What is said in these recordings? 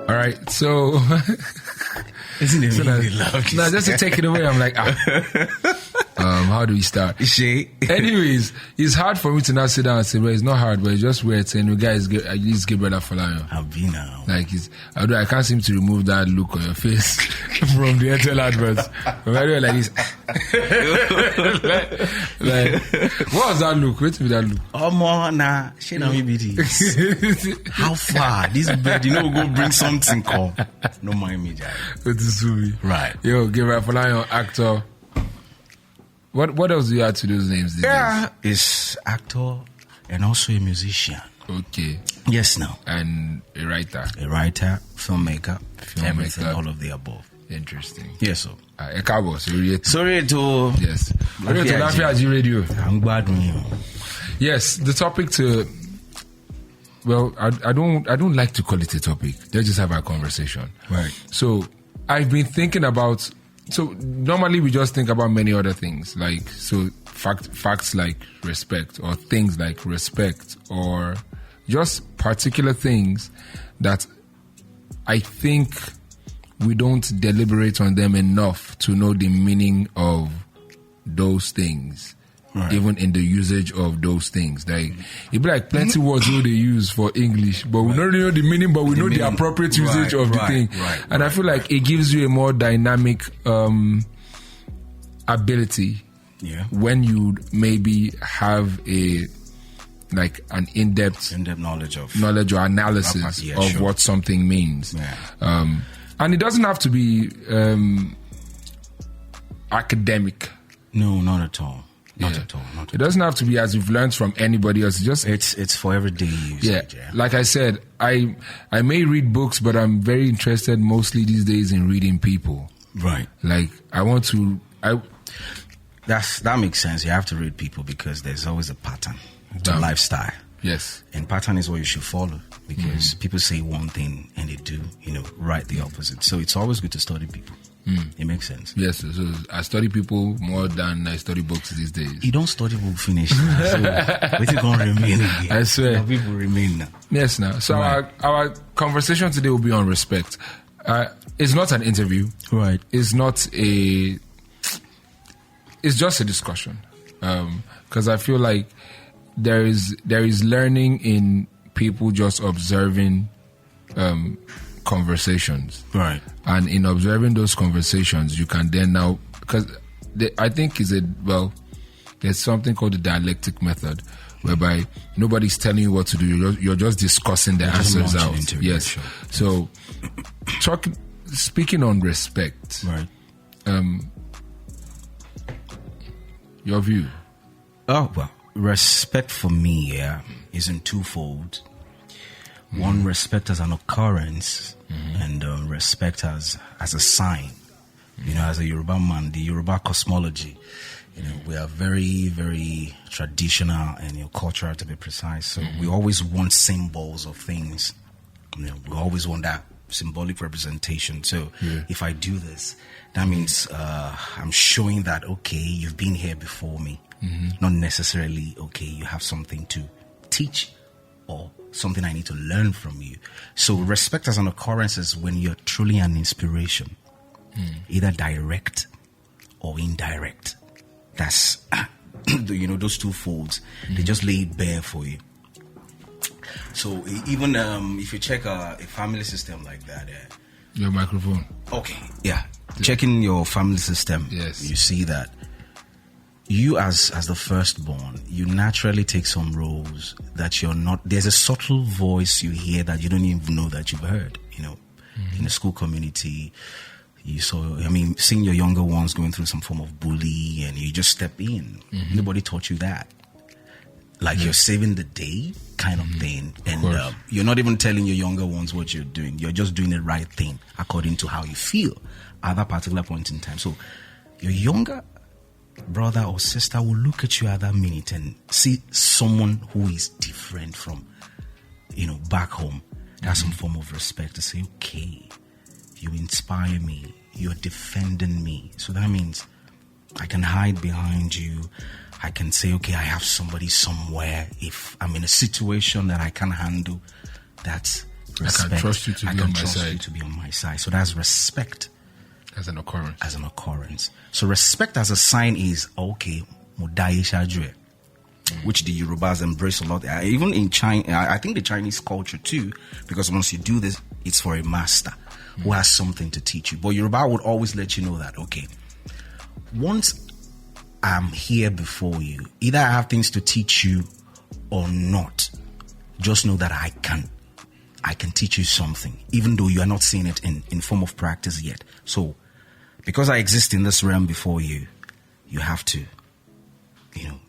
All right, so Isn't it so really that, loud? now just to take it away, I'm like, how do we start? Anyways, it's hard for me to not sit down and say, well, it's not hard, but it's just weird saying, "You guys, it's Gabriel Afolayan." I'll be now. Like, I can't seem to remove that look on your face from the Airtel adverts. Like this. What was that look? Wait till that look. Oh, man, nah. She know me be this. How far? This bed, go bring something, call. No mind me, Jai. Right. Yo, Gabriel Afolayan, actor. What else do you add to those names these days? Is actor and also a musician. Okay. Yes, now. And a writer. Filmmaker, everything, all of the above. Interesting. Yes, sir. Sorry to yes. Lafiaji Radio. I'm glad you. Yes, the topic to. Well, I don't like to call it a topic. Let's just have a conversation. Right. So I've been thinking about. So normally we just think about many other things, like facts like respect, or things like respect, or just particular things that I think we don't deliberate on them enough to know the meaning of those things. Right. Even in the usage of those things, like it'd be like plenty words they use for English, but we don't know the meaning, but we know the appropriate usage of the thing. And I feel like it gives you a more dynamic ability when you maybe have an in-depth knowledge or analysis of what something means. Yeah. And it doesn't have to be academic. No, not at all. Not at all. It doesn't have to be as you've learned from anybody else. It's for everyday use. Yeah. Like I said, I may read books, but I'm very interested mostly these days in reading people. Right. Like that makes sense. You have to read people because there's always a pattern to lifestyle. Yes. And pattern is what you should follow, because people say one thing and they do, right the opposite. So it's always good to study people. It makes sense. Yes, so I study people more than I study books these days. You don't study book finish now, so what's it going to remain again? I swear. People remain now. Yes, now. So our conversation today will be on respect. It's not an interview. Right. It's just a discussion. Because I feel like there is learning in people just observing conversations. Right. And in observing those conversations, you can then now, because I think there's something called the dialectic method, whereby nobody's telling you what to do. You're just discussing the answers out. Yes. Sure. So, speaking on respect, right? Your view. Oh well, respect for me, is in twofold. One, respect as an occurrence, and respect as a sign. As a Yoruba man, the Yoruba cosmology, we are very, very traditional and cultural, to be precise. So we always want symbols of things. We always want that symbolic representation. So if I do this, that means I'm showing that, okay, you've been here before me. Not necessarily, okay, you have something to teach or something I need to learn from you. So respect as an occurrence is when you're truly an inspiration, either direct or indirect. That's those two folds. They just lay it bare for you. So even if you check a family system like that, your microphone. Okay, checking your family system, yes, you see that you as the firstborn, you naturally take some roles that you're not. There's a subtle voice you hear that you don't even know that you've heard. In the school community, seeing your younger ones going through some form of bully, and you just step in. Nobody taught you that. Like you're saving the day kind of thing, and you're not even telling your younger ones what you're doing. You're just doing the right thing according to how you feel at that particular point in time. So your younger brother or sister will look at you at that minute and see someone who is different from, back home. That's some form of respect to say, okay, you inspire me, you're defending me. So that means I can hide behind you, I can say, okay, I have somebody somewhere. If I'm in a situation that I can handle, that's respect. I can trust you to be on my side. You to be on my side. So that's respect. As an occurrence. So respect as a sign is, okay, mudaye shajue, which the Yorubas embrace a lot. Even in China, I think the Chinese culture too, because once you do this, it's for a master who has something to teach you. But Yoruba would always let you know that, okay, once I'm here before you, either I have things to teach you or not. Just know that I can teach you something, even though you are not seeing it in form of practice yet. So, because I exist in this realm before you, you have to,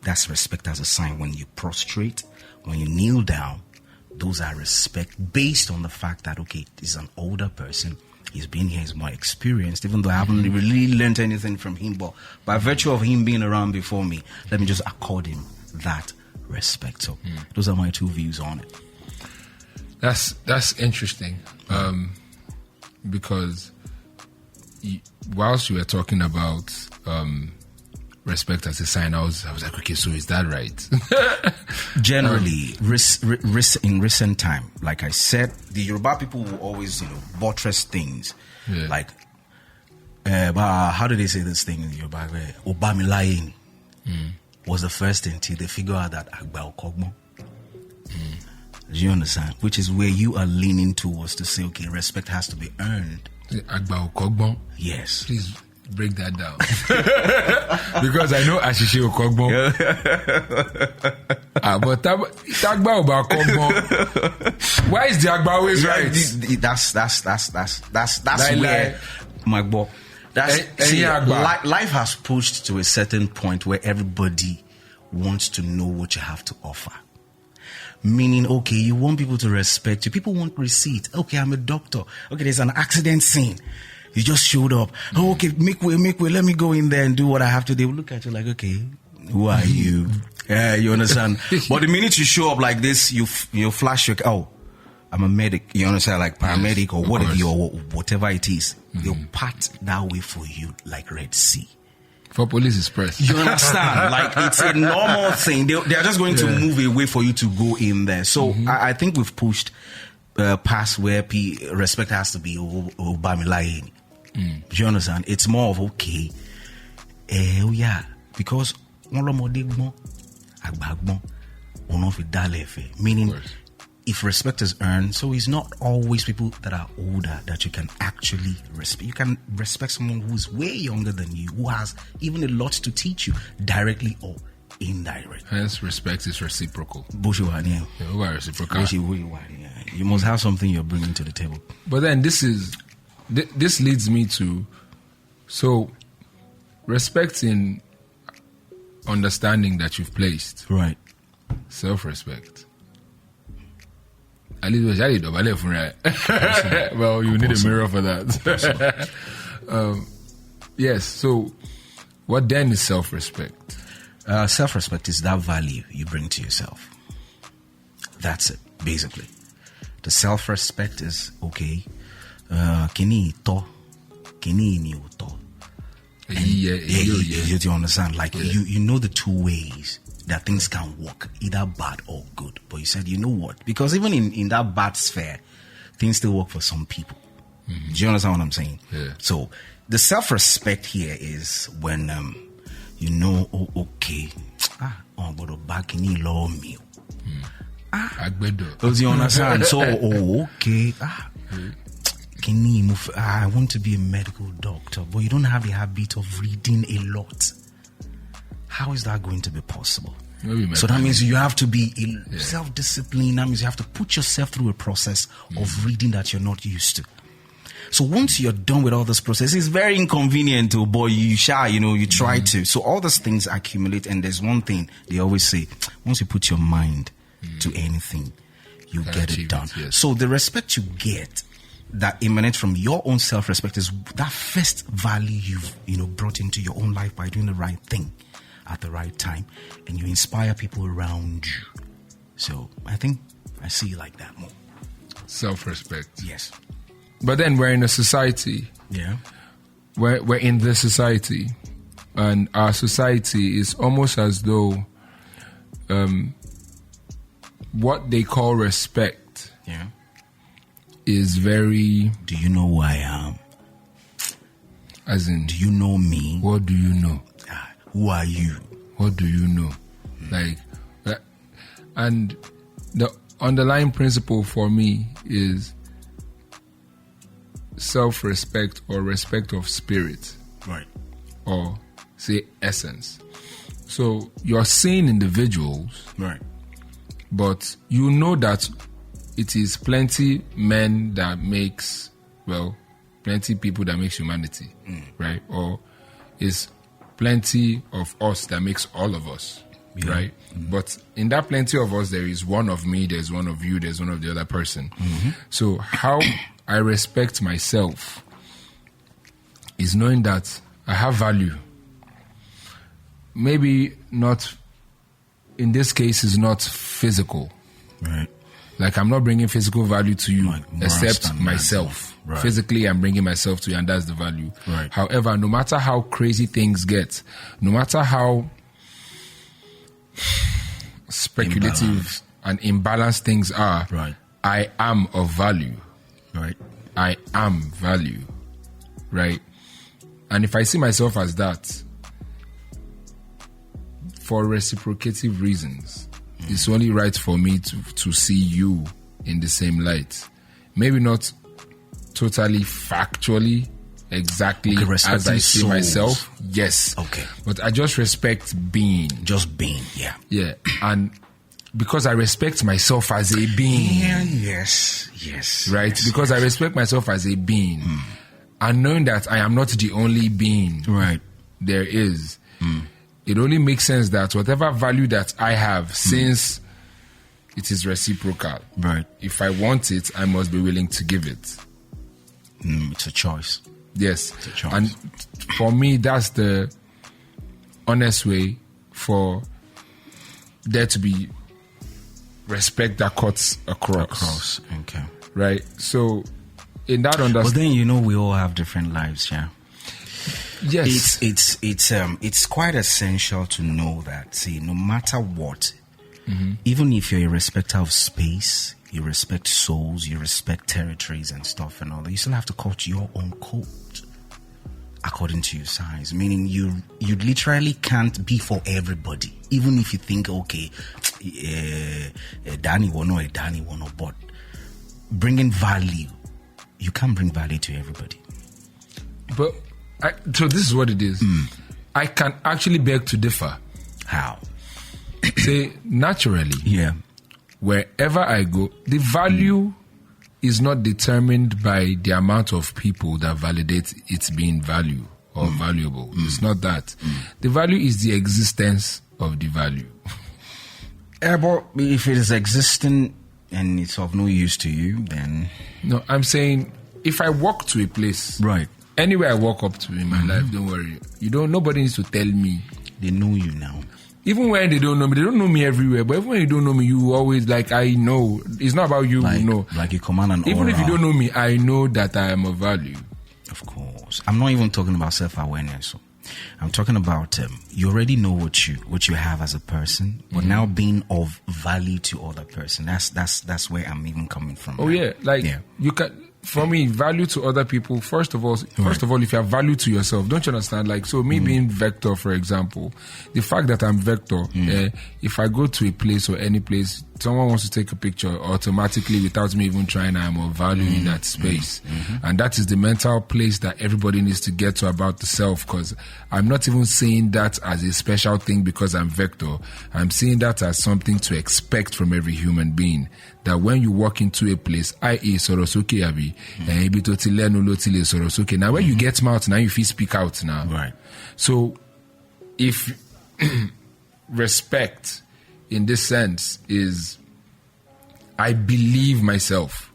that's respect as a sign. When you prostrate, when you kneel down, those are respect based on the fact that, okay, he's an older person. He's been here, he's more experienced, even though I haven't really learned anything from him. But by virtue of him being around before me, let me just accord him that respect. So those are my two views on it. That's interesting, because whilst you were talking about respect as a sign, I was like, okay, so is that right? Generally, in recent time, like I said, the Yoruba people will always, buttress things. Yeah. Like, how do they say this thing in Yoruba? Obamilayin was the first thing till they figure out that Agba Okogbo. Do you understand? Which is where you are leaning towards to say, okay, respect has to be earned. Agba Okogbo? Yes. Please break that down. Because I know Ashishe Okogbo. But Agba Okogbo. Why is the Agba always right? That's where my boy. Life has pushed to a certain point where everybody wants to know what you have to offer. Meaning, okay, you want people to respect you. People want receipt. Okay, I'm a doctor. Okay, there's an accident scene. You just showed up. Oh, okay, make way. Let me go in there and do what I have to. They will look at you like, okay, who are you? Yeah, you understand? But the minute you show up like this, you flash your, I'm a medic. You understand? Like paramedic or whatever it is. They'll part that way for you like Red Sea. For police express. You understand? Like, it's a normal thing. They are just going to move away for you to go in there. So I think we've pushed past where respect has to be Obamilayin. Do you understand? It's more of, okay, because meaning if respect is earned, so it's not always people that are older that you can actually respect. You can respect someone who's way younger than you, who has even a lot to teach you, directly or indirectly. Hence, respect is reciprocal. Reciprocal. You must have something you're bringing to the table. But then this leads me to, so respect in understanding that you've placed. Right. Self-respect. Well, you need a mirror for that. Yes, so what then is self-respect? Self-respect is that value you bring to yourself. That's it, basically. The self-respect is, okay, you understand? Like, you know the two ways that things can work, either bad or good. But you said, you know what? Because even in that bad sphere, things still work for some people. Do you understand what I'm saying? Yeah. So the self-respect here is when okay, but back in law me. Does you understand? So okay, I want to be a medical doctor, but you don't have the habit of reading a lot. How is that going to be possible? So that means you have to be self-disciplined. That means you have to put yourself through a process of reading that you're not used to. So once you're done with all this process, it's very inconvenient to, boy, you try to. So all those things accumulate, and there's one thing they always say, once you put your mind to anything, you get it done. Yes. So the respect you get that emanates from your own self-respect is that first value you've brought into your own life by doing the right thing at the right time, and you inspire people around you. So I think I see it like that more. Self-respect. Yes. But then we're in a society. Yeah. We're in this society and our society is almost as though what they call respect is very... Do you know who I am? As in... Do you know me? What do you know? Who are you? What do you know? Like... And the underlying principle for me is self-respect or respect of spirit. Right. Or say essence. So you're seeing individuals. Right. But you know that it is plenty men that makes, well, plenty people that makes humanity. Right? Or it's plenty of us that makes all of us. Yeah. Right? But in that plenty of us, there is one of me, there's one of you, there's one of the other person. So how I respect myself is knowing that I have value. Maybe not, in this case, is not physical. Right. Like I'm not bringing physical value to you, Like except myself. Right. Physically, I'm bringing myself to you, and that's the value. Right. However, no matter how crazy things get, no matter how speculative and imbalanced things are, right, I am of value. Right. I am value. Right. And if I see myself as that, for reciprocative reasons, it's only right for me to see you in the same light. Maybe not totally factually exactly as I see myself. Yes. Okay. But I just respect being. Just being, yeah. Yeah. And because I respect myself as a being. Yeah, yes. Right? Yes, because I respect myself as a being. And knowing that I am not the only being there is, it only makes sense that whatever value that I have, since it is reciprocal, right, if I want it, I must be willing to give it. It's a choice. Yes. It's a choice. And for me, that's the honest way for there to be respect that cuts across. Okay. Right? So, in that understanding... But then, we all have different lives, yeah? Yes. It's quite essential to know that, see, no matter what, even if you're a respecter of space, you respect souls, you respect territories and stuff and all that, you still have to cut your own code according to your size. Meaning you literally can't be for everybody. Even if you think, okay, Danny will know, but bringing value, you can't bring value to everybody. But, so this is what it is. I can actually beg to differ. How? Say, naturally. Yeah. Wherever I go, the value is not determined by the amount of people that validate its being value or valuable. It's not that. The value is the existence of the value. But if it is existing and it's of no use to you, then... No, I'm saying if I walk to a place... Right. Anywhere I walk up to in my life, don't worry. Nobody needs to tell me. They know you now. Even when they don't know me everywhere. But even when you don't know me, you always I know. It's not about you, Like you command an aura. Even if you don't know me, I know that I am of value. Of course. I'm not even talking about self-awareness. So I'm talking about you already know what you have as a person, but now being of value to other person. That's where I'm even coming from. Oh, now. Yeah. You can... For me, value to other people, first of all, if you have value to yourself, don't you understand? Like, so me being Vector, for example, the fact that I'm Vector, if I go to a place or any place, someone wants to take a picture, automatically, without me even trying, I'm of value in that space. And that is the mental place that everybody needs to get to about the self, because I'm not even seeing that as a special thing because I'm Vector. I'm seeing that as something to expect from every human being. That when you walk into a place, i.e. Sorosuke Abi, Sorosuke. Now when you get mouth, now you feel speak out now. Right. So if respect in this sense is I believe myself.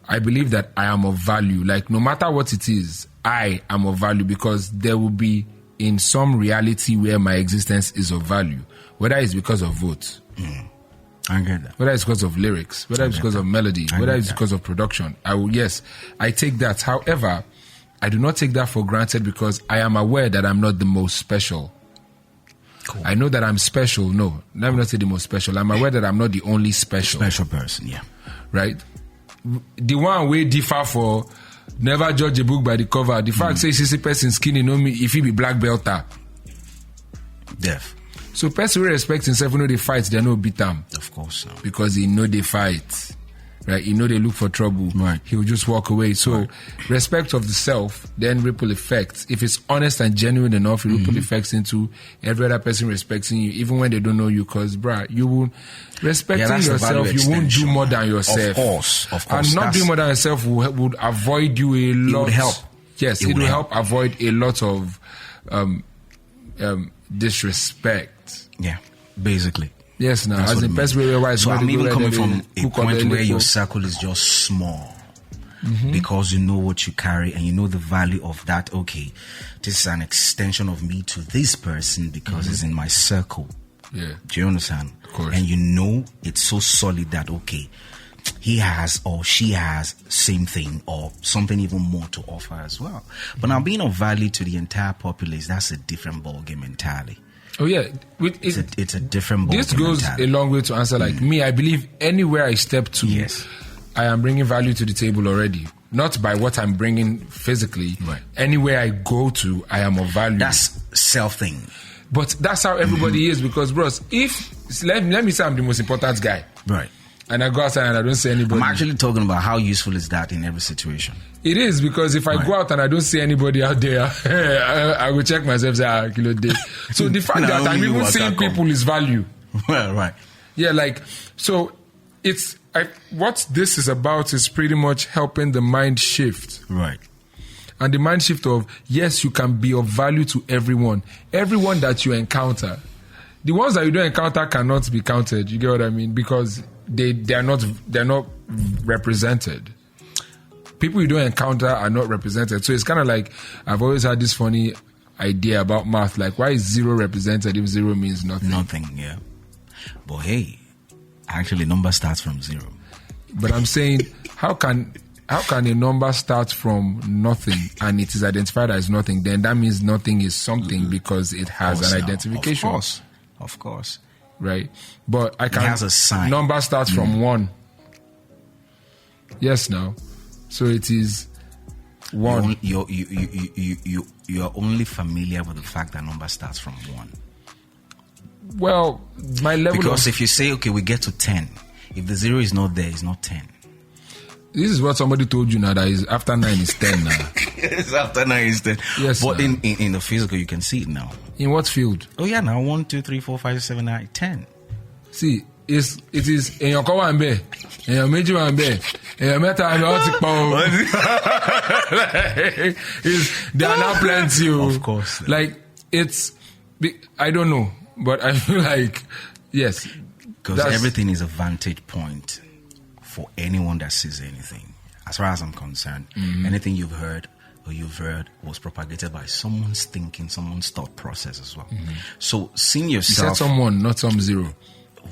I believe that I am of value. Like no matter what it is, I am of value because there will be in some reality where my existence is of value. Whether it's because of votes. I get that. Whether it's because of lyrics, whether it's because of melody, whether it's because of production. I take that. However, I do not take that for granted because I am aware that I'm not the most special. Cool. I know that I'm special. No, let me not say the most special. I'm aware that I'm not the only special person. Yeah. Right? The one way differ for never judge a book by the cover. The fact says this person skinny know me if he be black belter. Deaf. So person who respects himself, you know they fight, they no beat them. Of course so. Because he know they fight. Right? You know they look for trouble. Right. He will just walk away. So respect of the self, then ripple effects. If it's honest and genuine enough, it ripple effects into every other person respecting you, even when they don't know you. Because, bruh, you will respecting yourself. You won't do more than yourself. Of course. And not doing more than yourself would avoid you a lot. It would help. Yes, it will help avoid a lot of disrespect. Yeah, basically. Yes, now as the best way wise. So I'm even coming from a point where your circle is just small, because you know what you carry and you know the value of that. Okay, this is an extension of me to this person because it's in my circle. Yeah, do you understand? Of course. And you know it's so solid that okay, he has or she has same thing or something even more to offer as well. But now being of value to the entire populace, that's a different ballgame entirely. Oh yeah, it's a different ballgame. This goes entirely. a long way to answer. Like me, I believe anywhere I step to, I am bringing value to the table already. Not by what I'm bringing physically. Right. Anywhere I go to, I am of value. That's self thing. But that's how everybody is because, bros, if let me say I'm the most important guy, right? And I go outside and I don't see anybody. I'm actually talking about how useful is that in every situation. It is because if I go out and I don't see anybody out there, I will check myself. Say, kilo day. So the fact that I'm even seeing people is value. Well, right. Yeah, like so. What this is about is pretty much helping the mind shift. Right. And the mind shift of yes, you can be of value to everyone that you encounter. The ones that you don't encounter cannot be counted. You get what I mean? Because they're not represented. People you don't encounter are not represented. So it's kind of like I've always had this funny idea about math. Like, why is 0 represented if 0 means nothing? Nothing, yeah. But hey, actually, number starts from 0. But I'm saying, how can a number start from nothing and it is identified as nothing? Then that means nothing is something because it has an identification. Of course. Right? But I can. It has a sign. Number starts from 1. Yes, now. So it is 1. You're only familiar with the fact that number starts from 1. Well, my level because if you say, okay, we get to 10, if the 0 is not there, it's not 10. This is what somebody told you now, that is after 9 is 10 now. It's after 9 is 10. Yes, but in the physical, you can see it now. In what field? Oh yeah, now 1, 2, 3, 4, 5, 7, 8, 10. See, it is in your car and be, in your major and be, in your meta and your there are now plenty. Of course. Like, I don't know, but I feel like, yes. Because everything is a vantage point for anyone that sees anything. As far as I'm concerned, anything you've heard was propagated by someone's thinking, someone's thought process as well. So seeing yourself... You said someone, not some 0.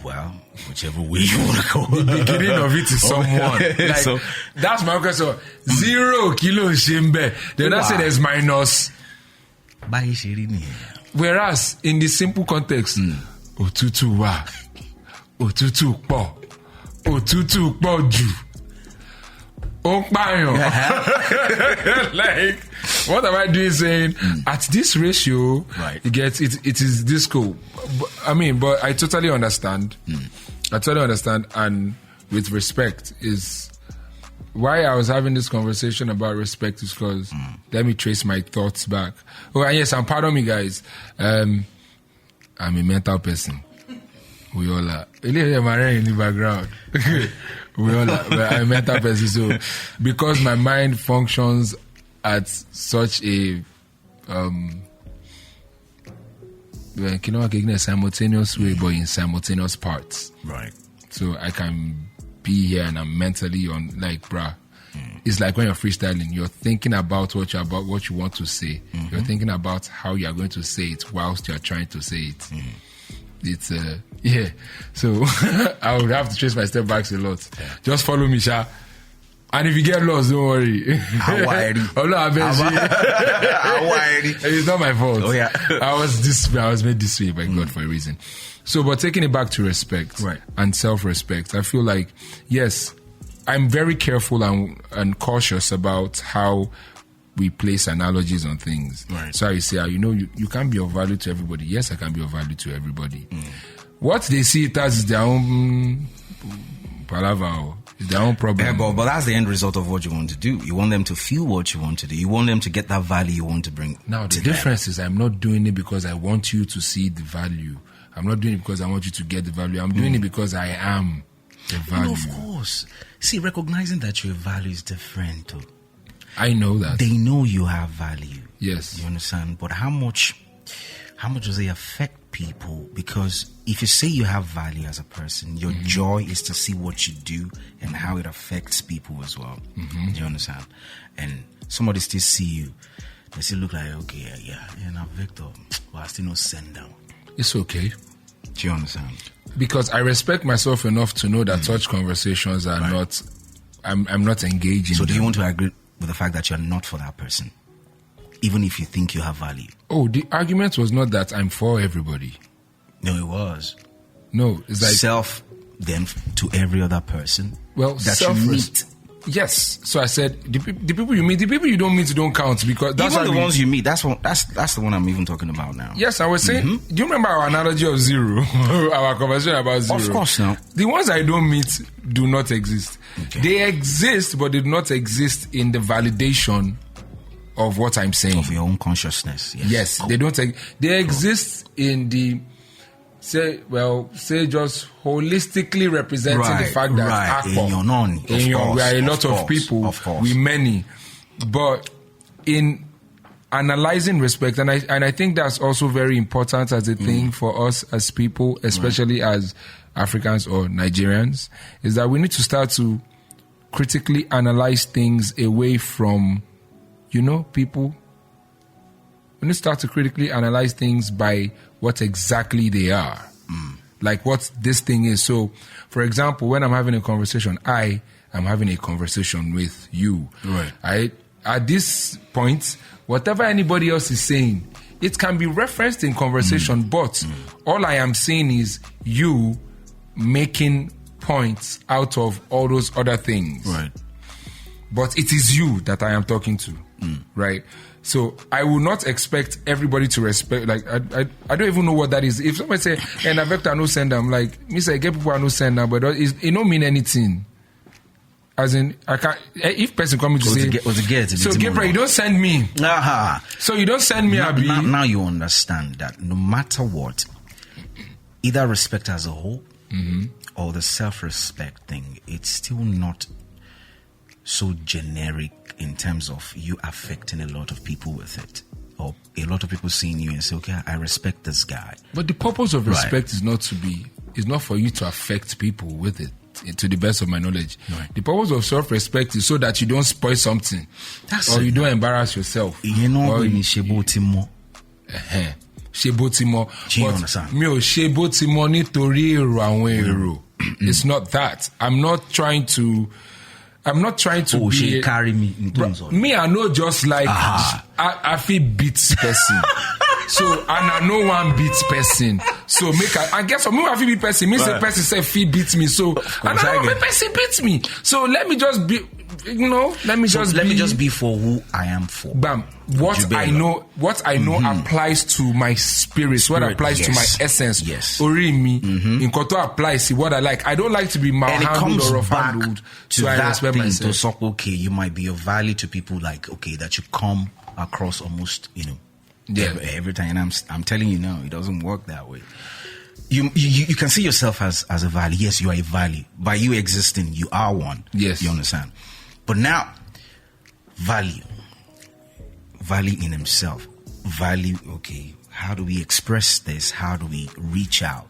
Well, whichever way you want to go. The beginning of it is someone. Like, so, that's my question. 0 kilo shimbe. Then I say there's minus. Whereas in the simple context, otutu wa, otutu po, otutu po ju, like, what am I doing saying? At this ratio, right. It is disco. But I totally understand. I totally understand, and with respect is why I was having this conversation about respect is because let me trace my thoughts back. Oh, and yes, and pardon me, guys. I'm a mental person. We all are. In the background. We all are. But I'm a mental person. So, because my mind functions at such a simultaneous way, but in simultaneous parts. Right. So I can be here and I'm mentally on, like, bruh. It's like when you're freestyling, you're thinking about what you want to say. You're thinking about how you're going to say it whilst you're trying to say it. It's yeah. So I would have to trace my step backs a lot. Just follow me, Sha. And if you get lost, don't worry. Oh no, it's not my fault. Oh yeah. I was made this way by God for a reason. So, but taking it back to respect and self-respect, I feel like, yes, I'm very careful and cautious about how we place analogies on things. Right. So I say, you can't be of value to everybody. Yes, I can be of value to everybody. What they see it as is their own palaver. It's their own problem. Yeah, but that's the end result of what you want to do. You want them to feel what you want to do. You want them to get that value you want to bring. Now, the difference is I'm not doing it because I want you to see the value. I'm not doing it because I want you to get the value. I'm doing it because I am the value. Of course. See, recognizing that your value is different. Too. I know that. They know you have value. Yes. You understand? But how much does it affect people? Because if you say you have value as a person, your joy is to see what you do and how it affects people as well. Do you understand? And somebody still see you. They still look like, okay, yeah, now Victor, but I still not send down. It's okay. Do you understand? Because I respect myself enough to know that such conversations are not, I'm not engaging. So do you want to agree with the fact that you're not for that person? Even if you think you have value? Oh, the argument was not that I'm for everybody. No, it was. No, it's like... Self, then to every other person. Well, that you meet. Yes. So I said, the people you meet, the people you don't meet don't count, because that's even the ones you meet. That's the one I'm even talking about now. Yes, I was saying. Do you remember our analogy of zero? Our conversation about zero. Of course, now. The ones I don't meet do not exist. Okay. They exist, but they do not exist in the validation of what I'm saying. Of your own consciousness. Yes. They don't. They exist in the. Say just holistically representing the fact that we are a lot of people, we many, but in analyzing respect, and I think that's also very important as a thing for us as people, especially as Africans or Nigerians, is that we need to start to critically analyze things away from, people. We need to start to critically analyze things by what exactly they are. Like what this thing is. So, for example, when I'm having a conversation, I am having a conversation with you. Right. At this point, whatever anybody else is saying, it can be referenced in conversation, but all I am saying is you making points out of all those other things. Right. But it is you that I am talking to. Right? So I will not expect everybody to respect. Like I don't even know what that is. If somebody say, "And a vector no sender," I'm like, "Me say get people no sender," but it don't mean anything. As in, I can't. If person coming to say, "So Gabriel, you don't send me." So you don't send me. Now you understand that no matter what, either respect as a whole or the self-respect thing, it's still not so generic in terms of you affecting a lot of people with it, or a lot of people seeing you and say, okay, I respect this guy. But the purpose of respect is not for you to affect people with it, to the best of my knowledge. The purpose of self-respect is so that you don't spoil something, or you don't embarrass yourself. Shebotimo. Mi ò shebotimo nítorí èrò àwọn èrò. It's not that. I'm not trying to be carry me in terms of me. I know just like I feel beats person. So and I know one beats person. So I guess for me I feel beat person. Me say person say feel beats me. So and I know person beats me. So let me just be. Let me just be for who I am for. Bam. What I know applies to my spirit. What applies to my essence. Yes. Orimi. In Koto applies to what I like. I don't like to be malhandled or rough-handled. So I respect myself. So, okay, you might be of value to people like, okay, that you come across almost, every time. And I'm telling you now, it doesn't work that way. You can see yourself as a value. Yes, you are a value. By you existing, you are one. Yes. You understand? But now, value in himself. Value, okay, how do we express this? How do we reach out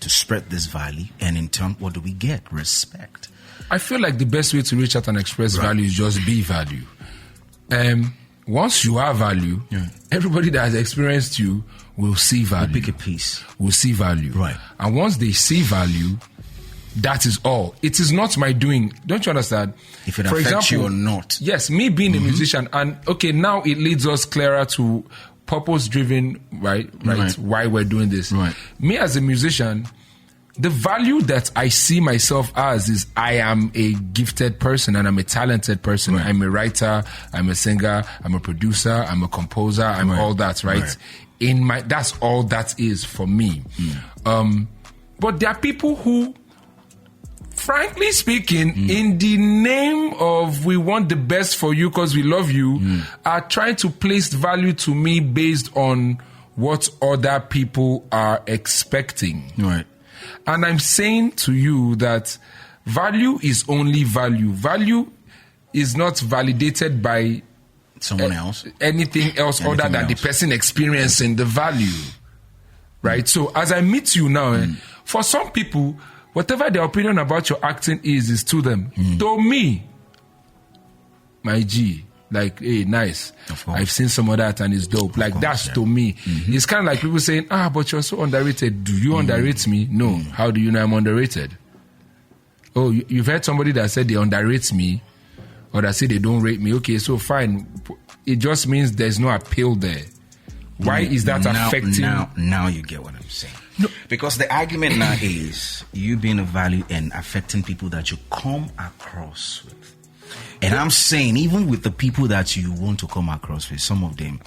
to spread this value? And in turn, what do we get? Respect. I feel like the best way to reach out and express value is just be value. Once you are value, everybody that has experienced you will see value. We'll pick a piece. Will see value. Right. And once they see value, that is all. It is not my doing. Don't you understand? If it affects you or not. Yes, me being a musician, and okay, now it leads us clearer to purpose-driven, right? Why we're doing this. Right. Me as a musician, the value that I see myself as is I am a gifted person and I'm a talented person. Right. I'm a writer, I'm a singer, I'm a producer, I'm a composer, I'm all that, right? That's all that is for me. But there are people who, frankly speaking, in the name of we want the best for you because we love you, are trying to place value to me based on what other people are expecting. Right. And I'm saying to you that value is only value. Value is not validated by someone else. Anything else other than the person experiencing the value. Right? So as I meet you now, for some people, whatever their opinion about your acting is to them. To me, my G, like, hey, nice. I've seen some of that and it's dope. Like, that's to me. It's kind of like people saying, but you're so underrated. Do you underrate me? No. How do you know I'm underrated? Oh, you've heard somebody that said they underrate me or that say they don't rate me. Okay, so fine. It just means there's no appeal there. Why is that affecting? Now you get what I'm saying. No. Because the argument now is you being a value and affecting people that you come across with. And I'm saying, even with the people that you want to come across with, some of them,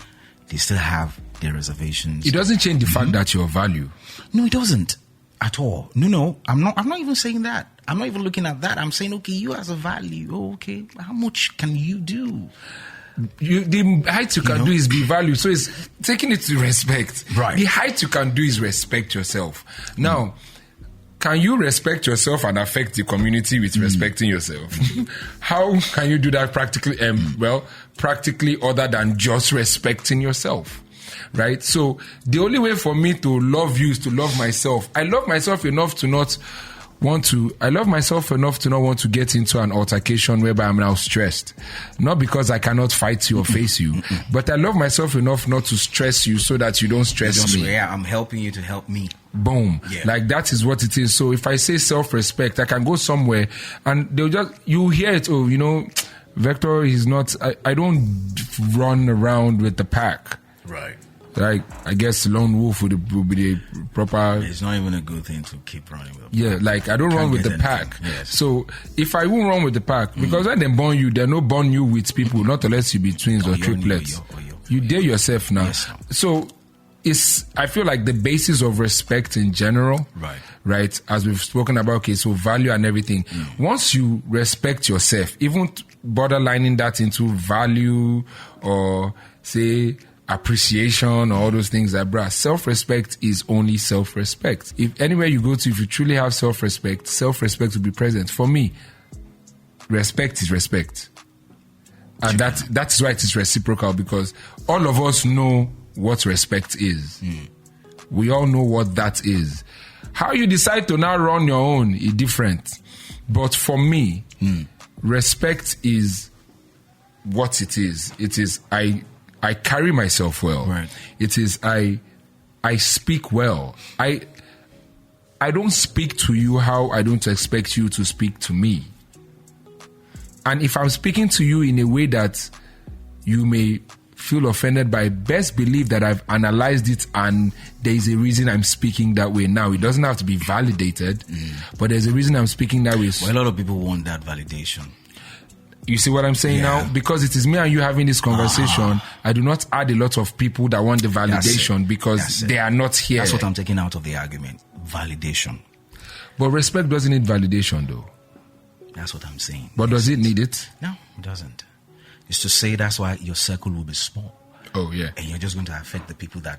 they still have their reservations. It doesn't change the fact that you're a value. No, it doesn't at all. No, I'm not even saying that. I'm not even looking at that. I'm saying, okay, you as a value, okay, how much can you do? The height you can do is be valued. So it's taking it to respect. Right. The height you can do is respect yourself. Now, can you respect yourself and affect the community with respecting yourself? How can you do that practically? Practically other than just respecting yourself, right? So the only way for me to love you is to love myself. I love myself enough to not want to get into an altercation whereby I'm now stressed. Not because I cannot fight you or face you, but I love myself enough not to stress you so that you don't stress me. Yeah, I'm helping you to help me. Boom. Yeah. Like that is what it is. So if I say self-respect, I can go somewhere and you hear it, Vector is not, I don't run around with the pack. Right. Like, I guess lone wolf would be the proper... It's not even a good thing to keep running with the pack. Yeah, like, I don't run with the pack. Yes. So, if I won't run with the pack, because when they born you, they no born you with people, not unless you be twins or triplets. You dare yourself now. Yes. So, I feel like the basis of respect in general, right, as we've spoken about, okay, so value and everything. Once you respect yourself, even borderlining that into value or, say... appreciation or all those things that self-respect is only self-respect. If anywhere you go to, if you truly have self-respect will be present. For me, respect is respect. And that's why it is reciprocal, because all of us know what respect is. We all know what that is. How you decide to now run your own is different. But for me, respect is what it is. It is I carry myself well. Right. It is I speak well. I don't speak to you how I don't expect you to speak to me. And if I'm speaking to you in a way that you may feel offended by, best believe that I've analyzed it and there is a reason I'm speaking that way. Now, it doesn't have to be validated, but there's a reason I'm speaking that way. Well, a lot of people want that validation. You see what I'm saying now? Because it is me and you having this conversation, I do not add a lot of people that want the validation because they are not here. That's what I'm taking out of the argument. Validation. But respect doesn't need validation, though. That's what I'm saying. But does it need it? No, it doesn't. It's to say that's why your circle will be small. Oh, yeah. And you're just going to affect the people that,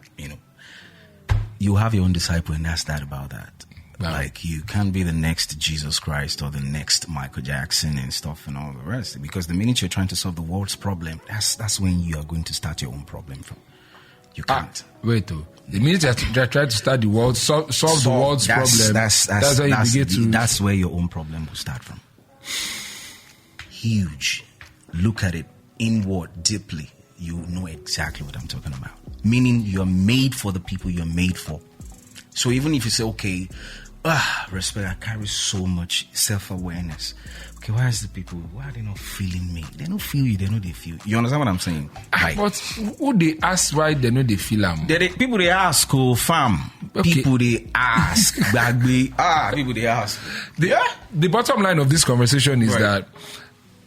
you have your own disciple, and that's that about that. Wow. Like, you can't be the next Jesus Christ or the next Michael Jackson and stuff and all the rest. Because the minute you're trying to solve the world's problem, that's when you are going to start your own problem from. You can't. Wait, though. The minute you're trying to start the world, solve the world's problem, that's where you begin to... That's where your own problem will start from. Huge. Look at it inward, deeply. You know exactly what I'm talking about. Meaning you're made for the people you're made for. So even if you say, okay, respect. I carry so much self-awareness. Okay, why are they not feeling me? They don't feel you, they know they feel you. You understand what I'm saying? Like, but who they ask why they know they feel them? People they ask, fam. Okay. People they ask. People they ask. The bottom line of this conversation is that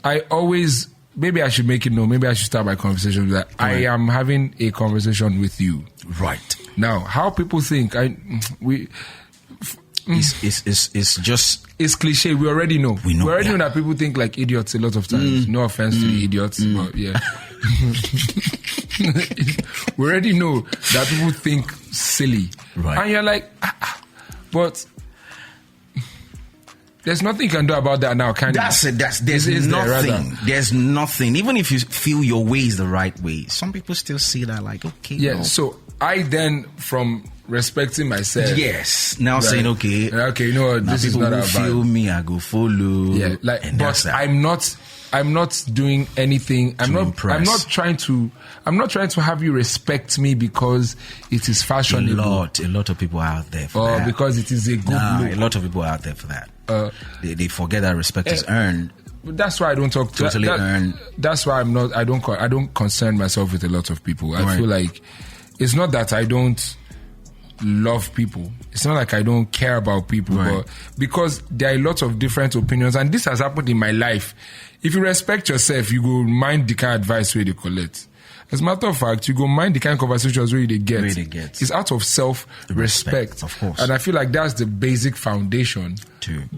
I always, maybe I should make it known, maybe I should start my conversation with that. I am having a conversation with you. Right. Now, how people think, it's cliche. We already know. We already know that people think like idiots a lot of times. No offense to the idiots, but yeah. We already know that people think silly. Right. And you're like, but there's nothing you can do about that now, can you? There's nothing. Even if you feel your way is the right way, some people still see that like, okay. Yeah, no. So I then, from respecting myself, saying okay, you know what, this is not about feel me, I go follow. Yeah, like, but I'm not doing anything. I'm not trying to have you respect me because it is fashionable. A lot of people are out there for that. Or because it is a good look. A lot of people are out there for that. They forget that respect is earned. That's why I don't talk to earned. That's why I don't concern myself with a lot of people. I feel like it's not that I don't love people. It's not like I don't care about people, but because there are a lot of different opinions, and this has happened in my life. If you respect yourself, you go mind the kind of advice where they collect. As a matter of fact, you go mind the kind of conversations where they get. It's out of self-respect. Of course. And I feel like that's the basic foundation to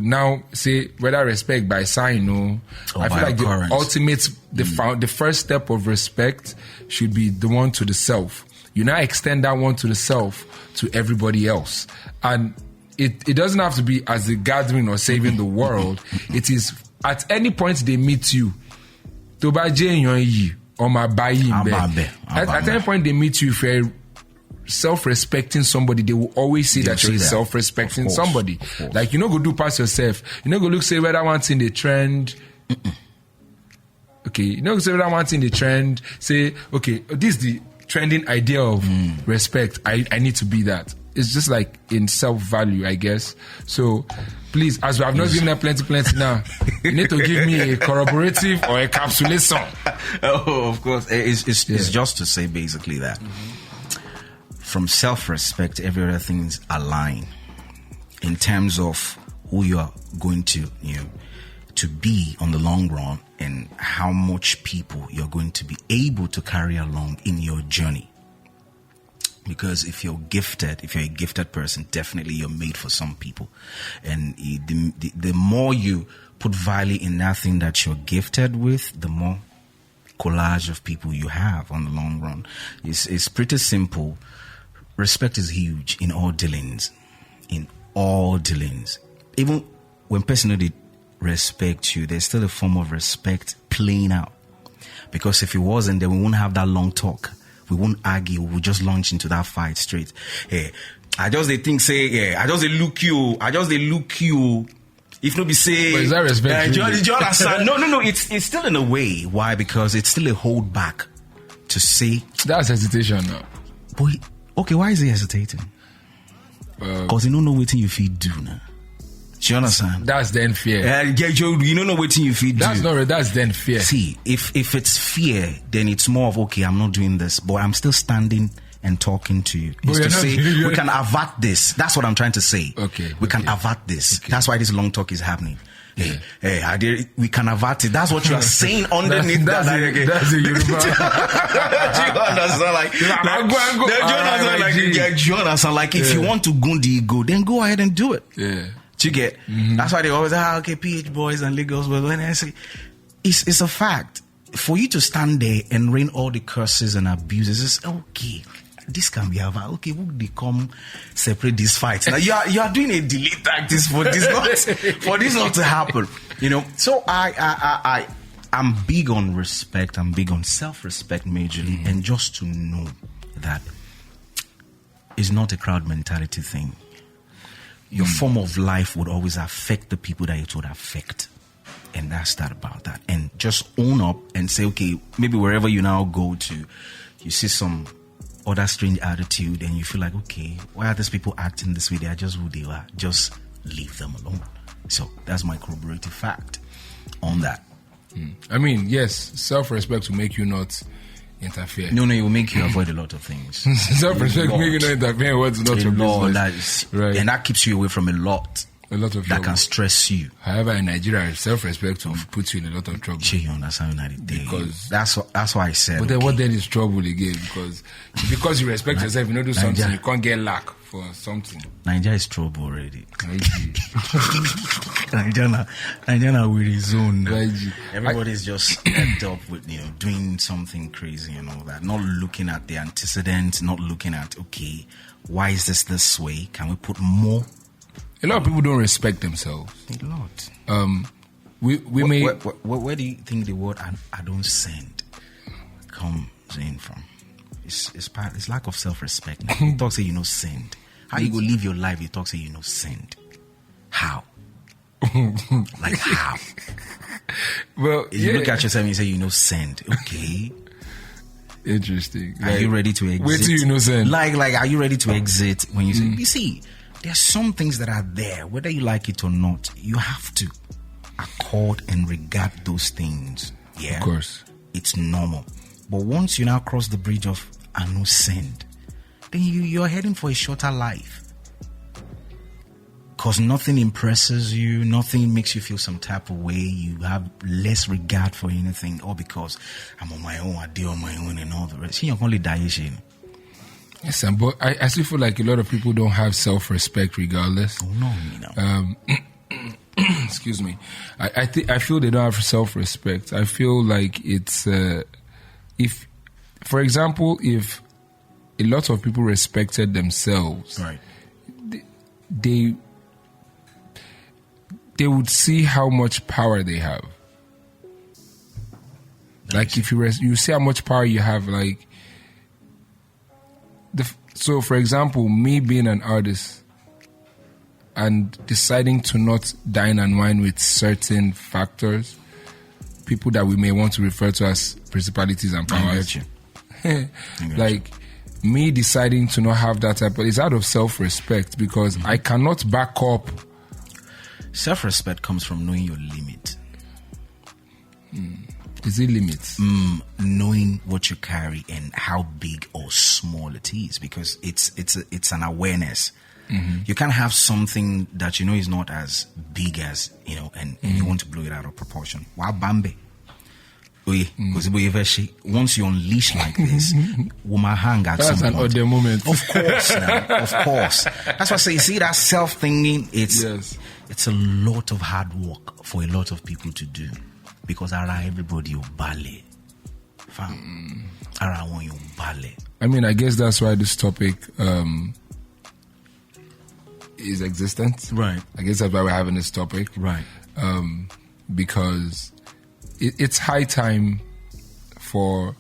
now say whether respect by sign or I feel like occurrence. The ultimate, the first step of respect should be the one to the self. You now extend that one to the self to everybody else. And it doesn't have to be as a gathering or saving the world. It is at any point they meet you. At any point they meet you, if you're self-respecting somebody, they will always say that you're self-respecting somebody. Like, you know, go do past yourself. You know, go look, say whether one's in the trend. Okay, you know, say whether one's in the trend. Say, okay, this is the trending idea of respect. I need to be that. It's just like in self-value, I guess. So please, as we have not given her plenty now, you need to give me a corroborative or a capsulation. Oh, of course. It's just to say basically that from self-respect, every other things align in terms of who you are going to, to be on the long run and how much people you're going to be able to carry along in your journey. Because if you're a gifted person, definitely you're made for some people. And the more you put value in that thing that you're gifted with, the more collage of people you have on the long run. It's pretty simple. Respect is huge in all dealings. In all dealings. Even when person they respect you, there's still a form of respect playing out. Because if it wasn't, then we wouldn't have that long talk. We won't argue. We'll just launch into that fight straight. Hey, I just they think say, yeah, I just they look you. If not be say, but is that respect? No. It's still in a way. Why? Because it's still a hold back to say. That's hesitation now. Boy, okay, why is he hesitating? Because he don't know what you feel do now. Do you understand? That's then fear. You don't know what you feel do. That's then fear. See, if it's fear, then it's more of, okay, I'm not doing this, but I'm still standing and talking to you. It's to say, we can avert this. That's what I'm trying to say. Okay. We can avert this. Okay. That's why this long talk is happening. Yeah. Hey, we can avert it. That's what you are saying underneath that's a Yoruba. Do you understand? Like, if you want to go the ego, then go ahead and do it. Yeah. Do you get? Mm-hmm. That's why they always say, okay, PH boys and Lagos boys. When I say, it's a fact. For you to stand there and rain all the curses and abuses, it's okay. This can be avoided. Okay, we'll come separate these fights. Now you are doing a delay tactics for this not to happen. So I'm big on respect. I'm big on self-respect majorly, and just to know that it's not a crowd mentality thing. Your form of life would always affect the people that it would affect. And that's that about that. And just own up and say, okay, maybe wherever you now go to, you see some other strange attitude, and you feel like, okay, why are these people acting this way? They are just who they are. Just leave them alone. So that's my corroborative fact on that. I mean, yes, self-respect will make you not interfere. No, it will make you avoid a lot of things. Self-respect will make you not interfere in what's not your business. Right. And that keeps you away from a lot of that trouble. Can stress you. However, in Nigeria, self-respect will put you in a lot of trouble. You understand that? Because that's why I said. But then what then is trouble again? Because you respect yourself, you don't do something, you can't get lack for something. Nigeria is trouble already. Nigeria with his own. Everybody's just end up with doing something crazy and all that. Not looking at the antecedents, not looking at, okay, why is this way? Can we put more? A lot of people don't respect themselves. A lot. Where do you think the word I don't send comes in from? It's lack of self-respect. You talk say you know send. How you go live your life? You talk say you know send. How? Like how? Well, you look at yourself and you say you know send. Okay. Interesting. Are you ready to exit? Wait till you know send. Like are you ready to exit when you say? You see, there are some things that are there, whether you like it or not. You have to accord and regard those things. Yeah, of course, it's normal. But once you now cross the bridge of I no send, then you're heading for a shorter life. Because nothing impresses you, nothing makes you feel some type of way. You have less regard for anything, all because I'm on my own, I deal on my own, and all the rest. You're only dying. Yes, but I still feel like a lot of people don't have self-respect regardless. Oh no, excuse me. I feel they don't have self-respect. I feel like it's if, for example, if a lot of people respected themselves, right, they would see how much power they have. Like if you see how much power you have, like. So, for example, me being an artist and deciding to not dine and wine with certain factors, people that we may want to refer to as principalities and powers. Like me deciding to not have that type, but it's out of self-respect because I cannot back up. Self-respect comes from knowing your limit. Is it limits? Knowing what you carry and how big or small it is, because it's an awareness. You can't have something that you know is not as big as and you want to blow it out of proportion. Wow, Bambi. Once you unleash like this, woman hang at that's some an point. other moment. Of course, now, of course. That's why I say, you see that self-thinking. It's a lot of hard work for a lot of people to do. Because everybody will ballet. Fam. I want you ballet. I mean, I guess that's why this topic is existent. Right. I guess that's why we're having this topic. Right. Because it's high time for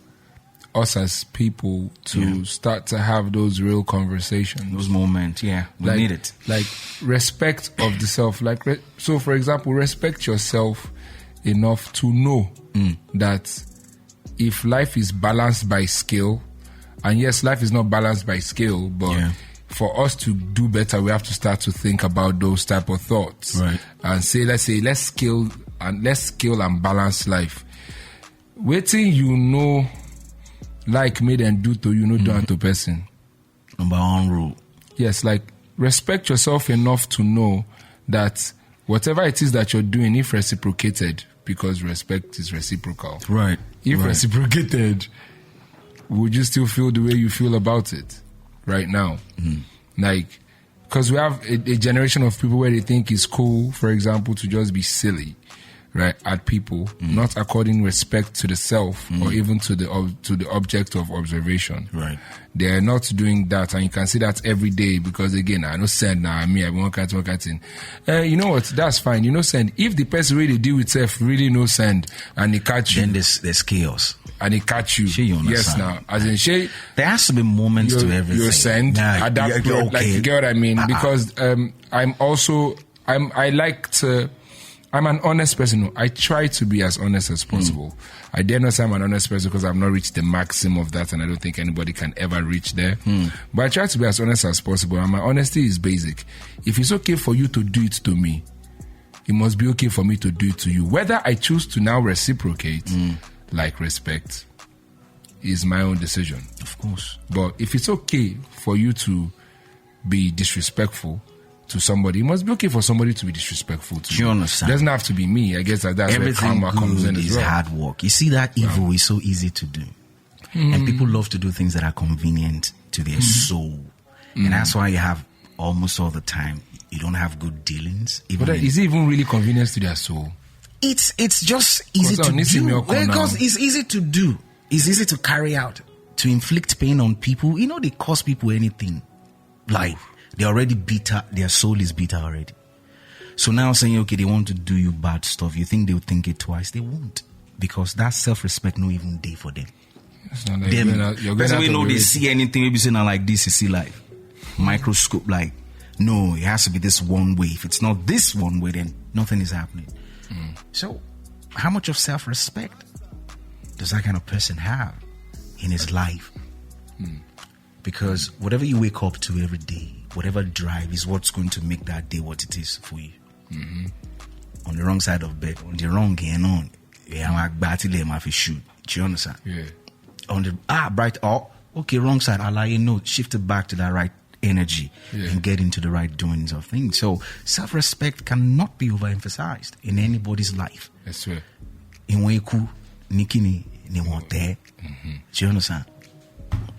us as people to start to have those real conversations. Those moments, we need it. Like respect of the self. So, for example, respect yourself enough to know that if life is balanced by skill, and yes, life is not balanced by skill, but for us to do better, we have to start to think about those type of thoughts, right? And let's skill and balance life. Waiting, like made and do to down to person. Number one rule. Yes, like respect yourself enough to know that whatever it is that you're doing, if reciprocated, because respect is reciprocal. Right. If reciprocated, would you still feel the way you feel about it right now? Like, because we have a generation of people where they think it's cool, for example, to just be silly, right, at people, not according respect to the self or even to the object of observation. Right. They are not doing that, and you can see that every day because, again, I know send now, I one kind of thing. You know what? That's fine. Send. If the person really deal with self really no send and they catch you, then there's chaos. And they catch you. Yes, now. As in, there has to be moments to everything. You send. Adapt. Like, you get what I mean? Because I I'm an honest person. I try to be as honest as possible. I dare not say I'm an honest person because I've not reached the maximum of that, and I don't think anybody can ever reach there. But I try to be as honest as possible, and my honesty is basic. If it's okay for you to do it to me, it must be okay for me to do it to you. Whether I choose to now reciprocate, like respect, is my own decision. Of course. But if it's okay for you to be disrespectful to somebody, it must be okay for somebody to be disrespectful to you. Do you understand? It doesn't have to be me. I guess that's everything where karma comes in as is well. hard work. You see, that evil is so easy to do. And people love to do things that are convenient to their soul. And that's why you have almost all the time, you don't have good dealings. But is it even really convenience to their soul? It's just easy to do. Because it's easy to do. It's easy to carry out. To inflict pain on people. You know, they cause people anything. Like, they're already bitter. Their soul is bitter already. So now saying, okay, they want to do you bad stuff. You think they'll think it twice? They won't. Because that self-respect no even day for them. It's not like they know they see anything, maybe saying like this, you see life. Microscope, like, no, it has to be this one way. If it's not this one way, then nothing is happening. So, how much of self-respect does that kind of person have in his life? Because whatever you wake up to every day, whatever drive is what's going to make that day what it is for you. On the wrong side of bed, on the wrong hand on, shoot. Do you understand? Yeah. On the bright, okay, wrong side, shift it back to that right energy and get into the right doings of things. So self-respect cannot be overemphasized in anybody's life. That's right. In Weku, Nikini, they want there. Do you understand?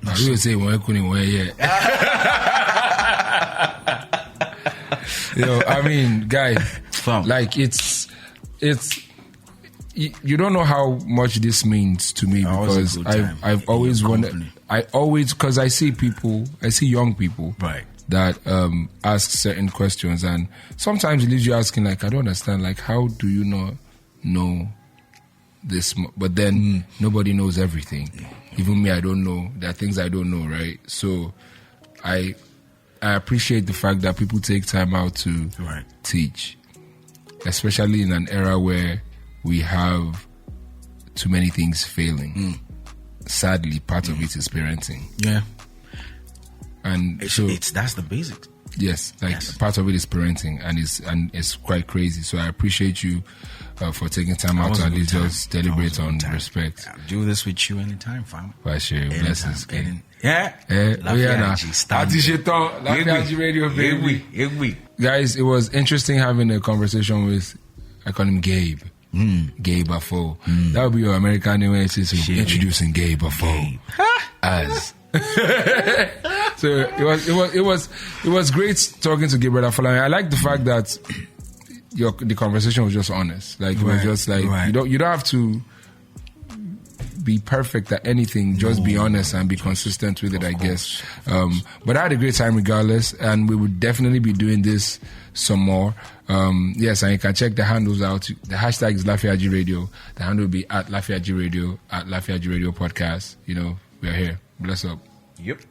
I will say I mean, guys, like it's you don't know how much this means to me, because I've always wondered. Because I see young people that ask certain questions, and sometimes it leaves you asking, like, I don't understand, like, how do you not know this? But then nobody knows everything. Even me, I don't know. There are things I don't know, right? So I appreciate the fact that people take time out to teach, especially in an era where we have too many things failing. Sadly, part of it is parenting. Yeah. And that's the basics. Yes, part of it is parenting, and it's quite crazy. So I appreciate you for taking time out to at least just deliberate on respect. I'll do this with you anytime, fam. For sure, blessings. Lafiaji Radio, baby. Guys, it was interesting having a conversation with, I call him Gabe. Gabe Afo. That would be your American name. Introducing Gabe Afo as. So it was great talking to Gabriel Afolayan. I like the fact that the conversation was just honest. Like, it was just like, you don't have to be perfect at anything. Just be honest and be consistent with it, I guess. But I had a great time regardless, and we would definitely be doing this some more. Yes, and you can check the handles out. The hashtag is Lafiaji Radio. The handle will be at Lafiaji Radio, at Lafiaji Radio Podcast. You know, we are here. Bless up. Yep.